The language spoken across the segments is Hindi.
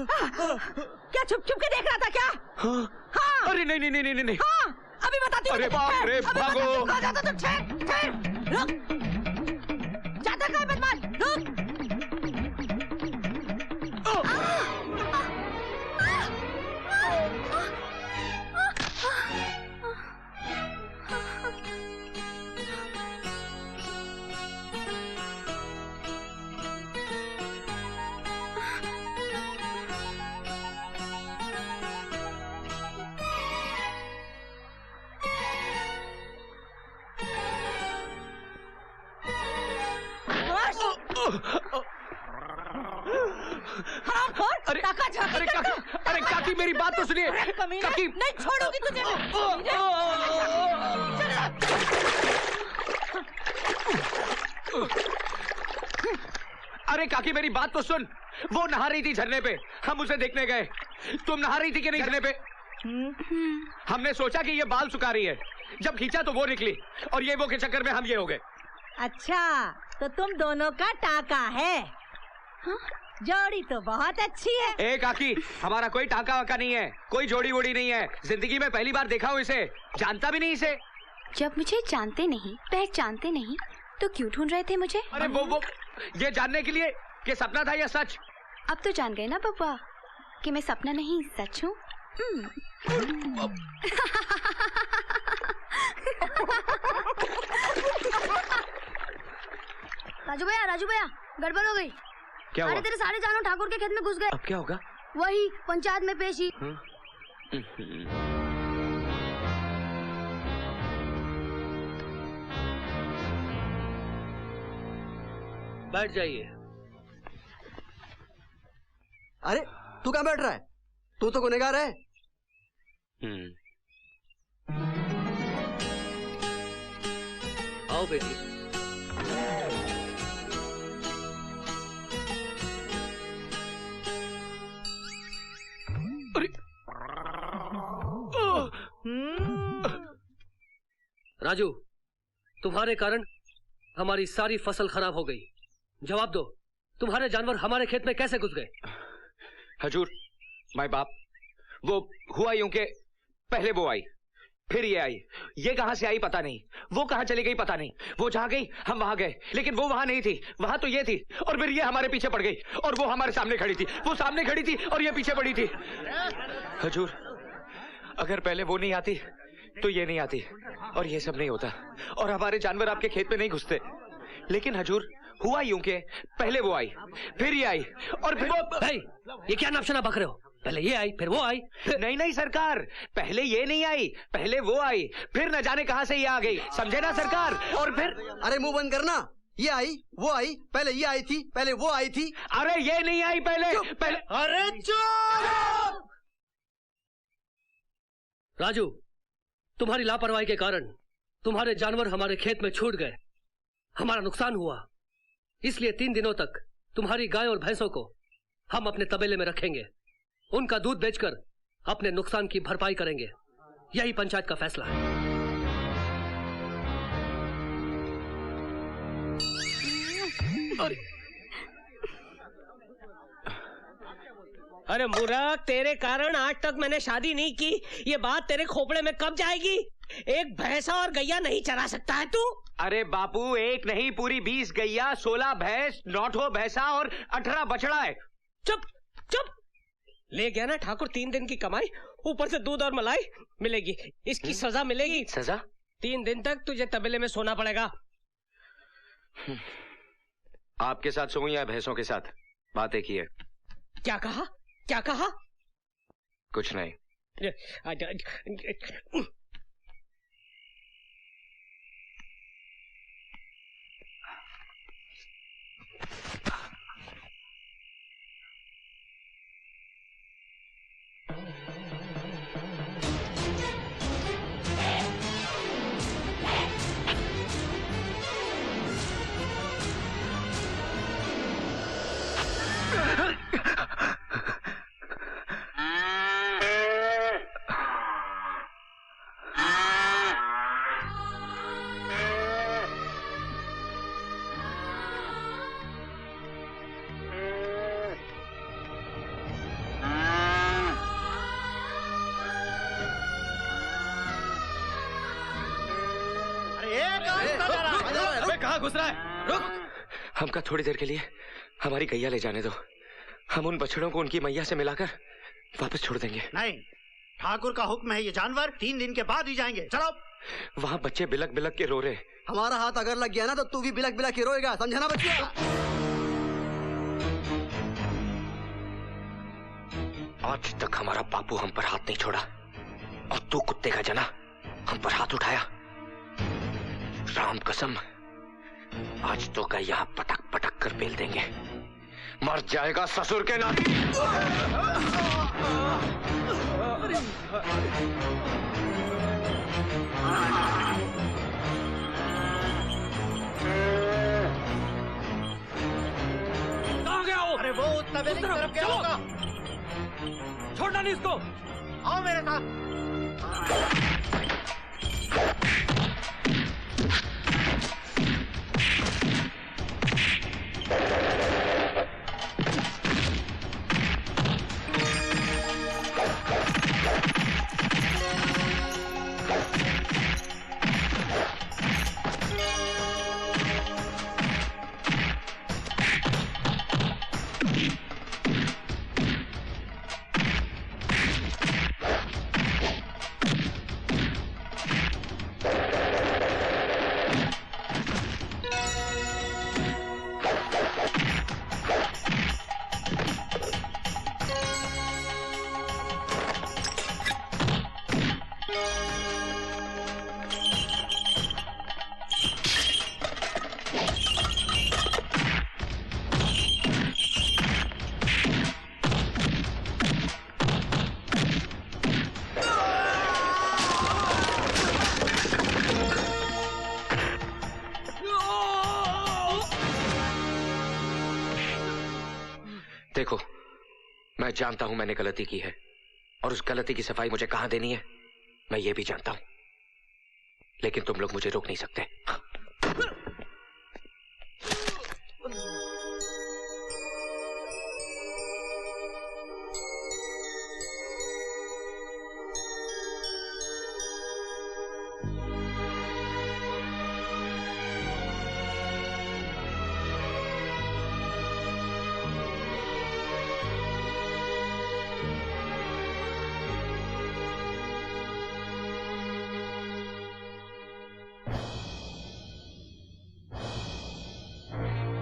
क्या छुप छुप के देख रहा था क्या? हाँ। अरे नहीं नहीं नहीं नहीं नहीं। हाँ, अभी बताती हूँ। अरे बाप रे, भागो। कहाँ जाता तू? ठहर, रुक। जाता कहाँ बदमाश? रुक। अरे अरे काकी, अरे काकी मेरी बात तो सुनिए। काकी नहीं छोड़ूंगी तुझे। अरे काकी मेरी बात तो सुन। वो नहा रही थी झरने पे, हम उसे देखने गए। तुम नहा रही थी कि नहीं झरने पे? हमने सोचा कि ये बाल सुखा रही है, जब खींचा तो वो निकली, और ये वो के चक्कर में हम ये हो गए। अच्छा, तो तुम दोनों का टाका है? हाँ? जोड़ी तो बहुत अच्छी है। ए काकी, हमारा कोई टाका वाका नहीं है, कोई जोड़ी वोड़ी नहीं है। जिंदगी में पहली बार देखा हूँ इसे, जानता भी नहीं इसे। जब मुझे जानते नहीं, पहचानते नहीं, तो क्यों ढूंढ रहे थे मुझे? अरे वो ये जानने के लिए कि सपना था या सच। अब तो जान गए ना बब्बा कि मैं सपना नहीं सच हूँ। राजू भैया गड़बड़ हो गई। क्या हुआ? अरे तेरे सारे जानवर ठाकुर के खेत में घुस गए। अब क्या होगा? वही पंचायत में पेशी। बैठ जाइए। अरे तू कहाँ बैठ रहा है? तू तो गुनहगार है। आओ बेटी। राजू, तुम्हारे कारण हमारी सारी फसल खराब हो गई। जवाब दो, तुम्हारे जानवर हमारे खेत में कैसे घुस गए? हजूर, माय बाप, वो हुआ यूं के पहले वो आई, फिर ये आई। ये कहां से आई पता नहीं, वो कहां चली गई पता नहीं। वो जहां गई हम वहां गए, लेकिन वो वहां नहीं थी, वहां तो ये थी। और फिर ये हमारे पीछे पड़ गई, और वो हमारे सामने खड़ी थी। वो सामने खड़ी थी और ये पीछे पड़ी थी। हजूर, अगर पहले वो नहीं आती तो ये नहीं आती, और ये सब नहीं होता, और हमारे जानवर आपके खेत में नहीं घुसते। लेकिन हजूर, हुआ यूं के पहले वो आई, फिर ये आई, और फिर वो। ये क्या नापशना बक रहे हो? पहले ये आई, फिर वो आई। नहीं नहीं सरकार, पहले ये नहीं आई, पहले वो आई, फिर न जाने कहां से ये आ गई, समझे ना सरकार? और फिर। अरे मुंह बंद करना। ये आई, वो आई, पहले ये आई थी, पहले वो आई थी। अरे ये नहीं आई पहले। अरे चुप! राजू, तुम्हारी लापरवाही के कारण तुम्हारे जानवर हमारे खेत में छूट गए, हमारा नुकसान हुआ। इसलिए 3 दिनों तक तुम्हारी गाय और भैंसों को हम अपने तबेले में रखेंगे। उनका दूध बेचकर अपने नुकसान की भरपाई करेंगे। यही पंचायत का फैसला है। अरे मूर्ख, तेरे कारण आज तक मैंने शादी नहीं की। ये बात तेरे खोपड़े में कब जाएगी? एक भैंसा और गैया नहीं चरा सकता है तू? अरे बापू, एक नहीं पूरी 20 गैया, 16 भैंस, 9 भैंसा और 18 बछड़ा है। चुप चुप। ले गया ना ठाकुर 3 दिन की कमाई, ऊपर से दूध और मलाई मिलेगी। इसकी सजा मिलेगी। सजा? 3 दिन तक तुझे तबेले में सोना पड़ेगा। आपके साथ सोऊं या भैंसों के साथ? बात एक ही है। क्या कहा? क्या कहा? कुछ नहीं। कहाँ घुस रहा है? रुक! हमका थोड़ी देर के लिए हमारी गैया ले जाने दो। हम उन बछड़ों को उनकी मैया से मिलाकर वापस छोड़ देंगे। नहीं, ठाकुर का हुक्म है, ये जानवर 3 दिन के बाद ही जाएंगे। चलो। वहाँ बच्चे बिलक बिलक के रो रहे। हमारा हाथ अगर लग गया ना तो तू भी बिलक बिलक के रोएगा, समझा ना बच्चे? आज तक हमारा बापू हम पर हाथ नहीं छोड़ा और तू कुत्ते का जना हम पर हाथ उठाया। राम कसम, आज तो का यहाँ पटक पटक कर बेल देंगे। मर जाएगा ससुर के नाती। कहाँ गया हो? अरे वो तबेले की तरफ गया होगा। छोड़ना नहीं इसको। आओ मेरे साथ। देखो, मैं जानता हूं मैंने गलती की है और उस गलती की सफाई मुझे कहां देनी है मैं ये भी जानता हूं, लेकिन तुम लोग मुझे रोक नहीं सकते।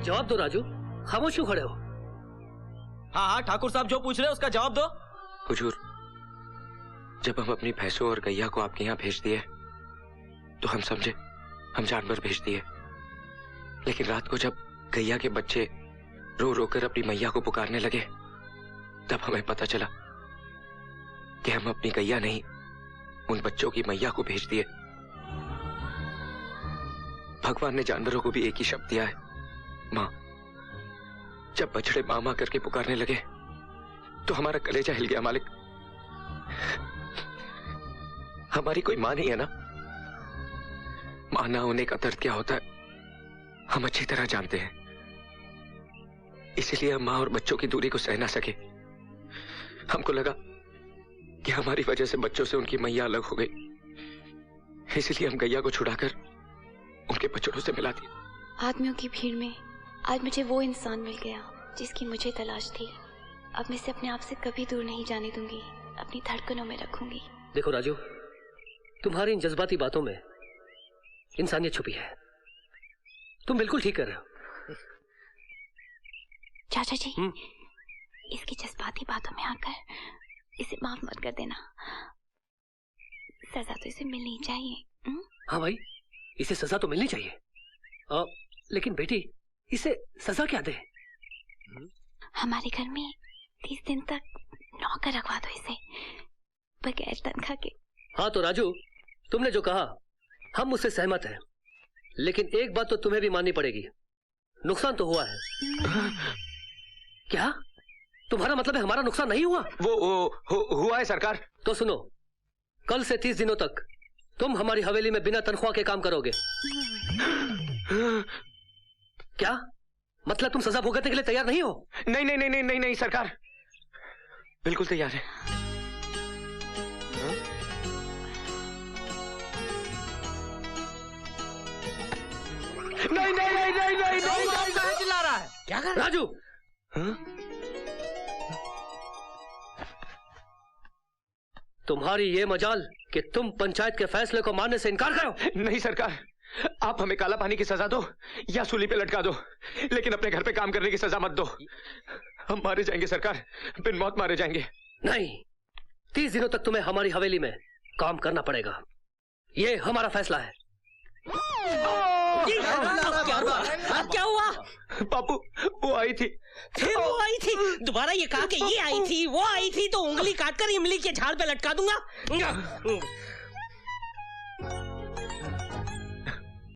जवाब दो राजू, खामोश क्यों खड़े हो? हाँ हाँ, ठाकुर साहब जो पूछ रहे हैं उसका जवाब दो। हुजूर, जब हम अपनी भैंसों और गैया को आपके यहाँ भेज दिए तो हम समझे हम जानवर भेज दिए, लेकिन रात को जब गैया के बच्चे रो रो कर अपनी मैया को पुकारने लगे तब हमें पता चला कि हम अपनी गैया नहीं उन बच्चों की मैया को भेज दिए। भगवान ने जानवरों को भी एक ही शब्द दिया है, माँ। जब बछड़े मामा करके पुकारने लगे तो हमारा कलेजा हिल गया मालिक। हमारी कोई माँ नहीं है ना, माँ ना होने का दर्द क्या होता है हम अच्छी तरह जानते हैं। इसीलिए हम माँ और बच्चों की दूरी को सह ना सके। हमको लगा कि हमारी वजह से बच्चों से उनकी मैया अलग हो गई, इसलिए हम गैया को छुड़ाकर उनके बछड़ों से मिला दी। आदमियों की भीड़ में आज मुझे वो इंसान मिल गया जिसकी मुझे तलाश थी। अब मैं इसे अपने आप से कभी दूर नहीं जाने दूंगी, अपनी धड़कनों में रखूंगी। देखो राजू, तुम्हारी इन जज्बाती बातों में इंसानियत छुपी है। तुम बिल्कुल ठीक कर रहे हो। चाचा जी, इसकी जज्बाती बातों में आकर इसे माफ मत कर देना। सजा तो इसे मिलनी ही चाहिए। हाँ भाई, इसे सजा तो मिलनी चाहिए। लेकिन बेटी, इसे सजा क्या दे? हमारे घर में 30 दिन तक नौकर रखवा दो इसे, बगैर तनख्वाह के। हाँ तो राजू, तुमने जो कहा हम उससे सहमत हैं, लेकिन एक बात तो तुम्हें भी माननी पड़ेगी, नुकसान तो हुआ है। क्या तुम्हारा मतलब है हमारा नुकसान नहीं हुआ? हुआ है सरकार। तो सुनो, कल से 30 दिनों तक तुम हमारी हवेली में बिना तनख्वाह के काम करोगे। क्या मतलब तुम सजा भुगतने के लिए तैयार नहीं हो? नहीं नहीं नहीं नहीं नहीं नहीं सरकार, बिल्कुल तैयार है। नहीं नहीं नहीं नहीं नहीं नहीं चिल्ला रहा है? क्या कर राजू, तुम्हारी ये मजाल कि तुम पंचायत के फैसले को मानने से इनकार करो। नहीं सरकार, आप हमें काला पानी की सजा दो या सूली पे लटका दो, लेकिन अपने घर पे काम करने की सजा मत दो। हम मारे जाएंगे सरकार, बिन मौत मारे जाएंगे। नहीं, 30 दिनों तक तुम्हें हमारी हवेली में काम करना पड़ेगा, ये हमारा फैसला है। क्या हुआ? बापू, वो आई थी। फिर वो आई थी? दोबारा ये कहा कि ये आई थी, वो आई थी, तो उंगली काटकर इमली के झाड़ पे लटका दूंगा।